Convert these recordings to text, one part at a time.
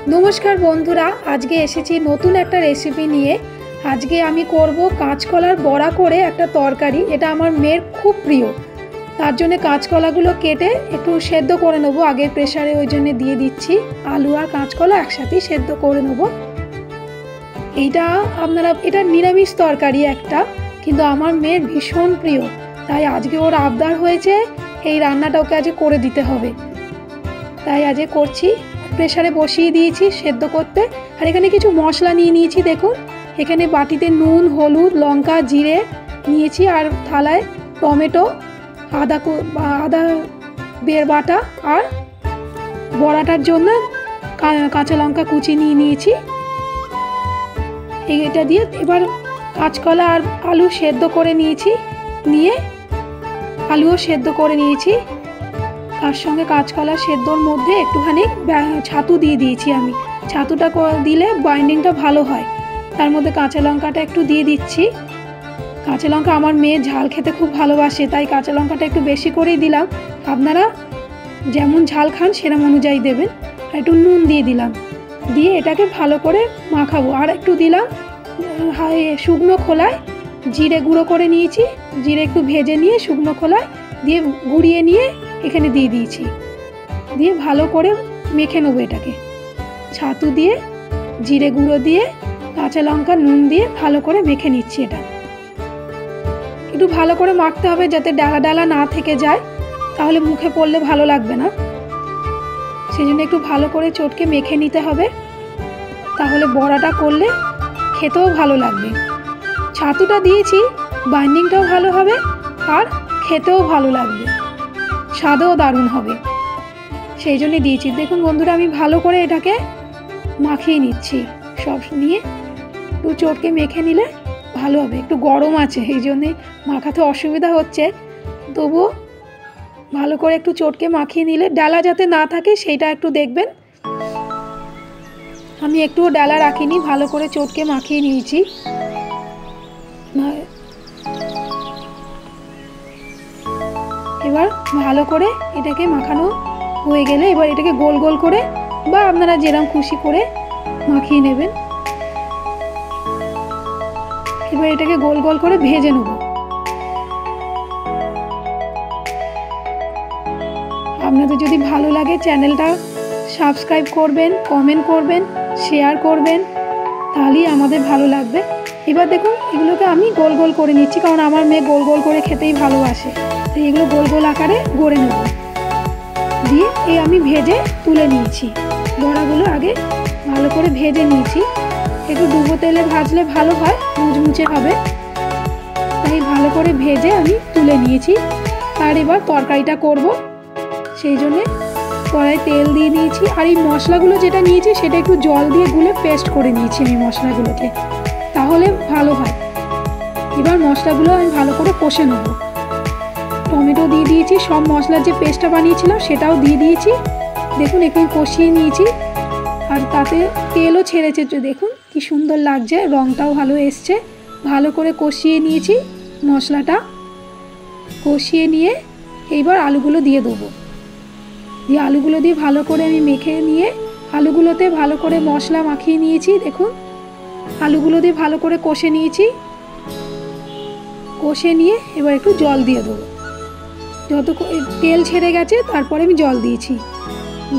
नमस्कार बंधुरा आज के एसेছি नतून एक रेसिपि निये। आज के आमी करब काँचकलार बड़ा करे एक तरकारी। एटा आमार मेয়ের खूब प्रिय। तार जोन्नो काँचकलागुलो केटे एकटु सेদ্ধ करे नेब। आगे प्रेसारे ओई जोन्नो दिये दिচ্ছি आलू और काँचकला एकसाथेই सेদ্ধ करे नेब। এইটা আপনারা এটা নিরামিষ তরকারি একটা, কিন্তু আমার মেয়ের ভীষণ প্রিয়, তাই আজকে ওর আবদার হয়েছে এই রান্নাটা ওকে আজ করে দিতে হবে। তাই আজ করছি। প্রেসারে বসিয়ে দিয়েছি সেদ্ধ করতে। আর এখানে কিছু মশলা নিয়ে নিয়েছি। দেখুন এখানে বাটিতে নুন, হলুদ, লঙ্কা, জিরে নিয়েছি, আর থালায় টমেটো, আদা বের বাটা আর বড়াটার জন্য কাঁচা লঙ্কা কুচি নিয়ে নিয়েছি। এটা দিয়ে এবার কাঁচকলা আর আলু সেদ্ধ করে নিয়েছি। নিয়ে আলুও সেদ্ধ করে নিয়েছি। তার সঙ্গে কাঁচকলা সেদ্ধর মধ্যে একটুখানি ছাতু দিয়ে দিয়েছি আমি। ছাতুটা দিলে বাইন্ডিংটা ভালো হয়। তার মধ্যে কাঁচা লঙ্কাটা একটু দিয়ে দিচ্ছি। কাঁচা লঙ্কা আমার মেয়ে ঝাল খেতে খুব ভালোবাসে, তাই কাঁচা লঙ্কাটা একটু বেশি করেই দিলাম। আপনারা যেমন ঝাল খান সেরকম অনুযায়ী দেবেন। আর একটু নুন দিয়ে দিলাম। দিয়ে এটাকে ভালো করে মাখাবো। আর একটু দিলাম শুকনো খোলায় জিরে গুঁড়ো করে নিয়েছি। জিরে একটু ভেজে নিয়ে শুকনো খোলায় দিয়ে গুঁড়িয়ে নিয়ে এখানে দিয়ে দিয়েছি। দিয়ে ভালো করে মেখে নেবো এটাকে। ছাতু দিয়ে, জিরে গুঁড়ো দিয়ে, কাঁচা লঙ্কা, নুন দিয়ে ভালো করে মেখে নিচ্ছি। এটা একটু ভালো করে মাখতে হবে যাতে ডালা ডালা না থেকে যায়, তাহলে মুখে পড়লে ভালো লাগবে না। সেই জন্য একটু ভালো করে চটকে মেখে নিতে হবে, তাহলে বড়াটা করলে খেতেও ভালো লাগবে। ছাতুটা দিয়েছি, বাইন্ডিংটাও ভালো হবে আর খেতেও ভালো লাগবে, স্বাদও দারুণ হবে, সেই জন্য দিয়েছি। দেখুন বন্ধুরা আমি ভালো করে এটাকে মাখিয়ে নিচ্ছি। সব নিয়ে একটু চটকে মেখে নিলে ভালো হবে। একটু গরম আছে এই জন্যে মাখাতে অসুবিধা হচ্ছে, তবুও ভালো করে একটু চটকে মাখিয়ে নিলে ডালা যাতে না থাকে সেইটা একটু দেখবেন। আমি একটুও ডালা রাখিনি, ভালো করে চটকে মাখিয়ে নিয়েছি। এবার ভালো করে এটাকে মাখানো হয়ে গেলে এবার এটাকে গোল গোল করে বা আপনারা যেরকম খুশি করে মাখিয়ে নেবেন। এবার এটাকে গোল গোল করে ভেজে নেব। আপনাদের যদি ভালো লাগে চ্যানেলটা সাবস্ক্রাইব করবেন, কমেন্ট করবেন, শেয়ার করবেন, তাহলেই আমাদের ভালো লাগবে। এবার দেখুন এগুলোকে আমি গোল গোল করে নিচ্ছি, কারণ আমার মেয়ে গোল গোল করে খেতেই ভালোবাসে। তো এগুলো গোল গোল আকারে গড়ে নেব। দিয়ে এই আমি ভেজে তুলে নিয়েছি। বড়াগুলো আগে ভালো করে ভেজে নিয়েছি। একটু ডুবো তেলে ভাজলে ভালো হয়, মুচমুচে হবে, তাই ভালো করে ভেজে আমি তুলে নিয়েছি। আর এবার তরকারিটা করব, সেই জন্যে কড়াই তেল দিয়ে দিয়েছি। আর এই মশলাগুলো যেটা নিয়েছি সেটা একটু জল দিয়ে গুলে পেস্ট করে নিয়েছি আমি মশলাগুলোকে, তাহলে ভালো হয়। এবার মশলাগুলো আমি ভালো করে কষে নেব। টমেটো দিয়ে দিয়েছি, সব মশলার যে পেস্টটা বানিয়েছিলাম সেটাও দিয়ে দিয়েছি। দেখুন একটু কষিয়ে নিয়েছি, আর তাতে তেলও ছেড়েছে। দেখুন কি সুন্দর লাগছে, রঙটাও ভালো এসছে। ভালো করে কষিয়ে নিয়েছি মশলাটা। কষিয়ে নিয়ে এইবার আলুগুলো দিয়ে দেবো। দিয়ে আলুগুলো দিয়ে ভালো করে আমি মেখে নিয়ে আলুগুলোতে ভালো করে মশলা মাখিয়ে নিয়েছি। দেখুন আলুগুলো দিয়ে ভালো করে কষে নিয়েছি। কষে নিয়ে এবার একটু জল দিয়ে দেবো। যত তেল ছেড়ে গেছে তারপরে আমি জল দিয়েছি।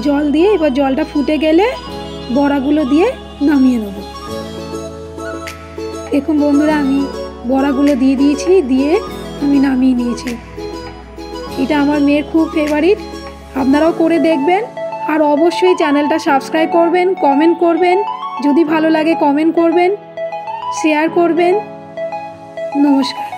জল দিয়ে এবার জলটা ফুটে গেলে বড়াগুলো দিয়ে নামিয়ে নেব। দেখুন বন্ধুরা আমি বড়াগুলো দিয়ে দিয়েছি, দিয়ে আমি নামিয়ে নিয়েছি। এটা আমার মেয়ের খুব ফেভারিট, আপনারাও করে দেখবেন। আর অবশ্যই চ্যানেলটা সাবস্ক্রাইব করবেন, কমেন্ট করবেন, যদি ভালো লাগে কমেন্ট করবেন, শেয়ার করবেন। নমস্কার।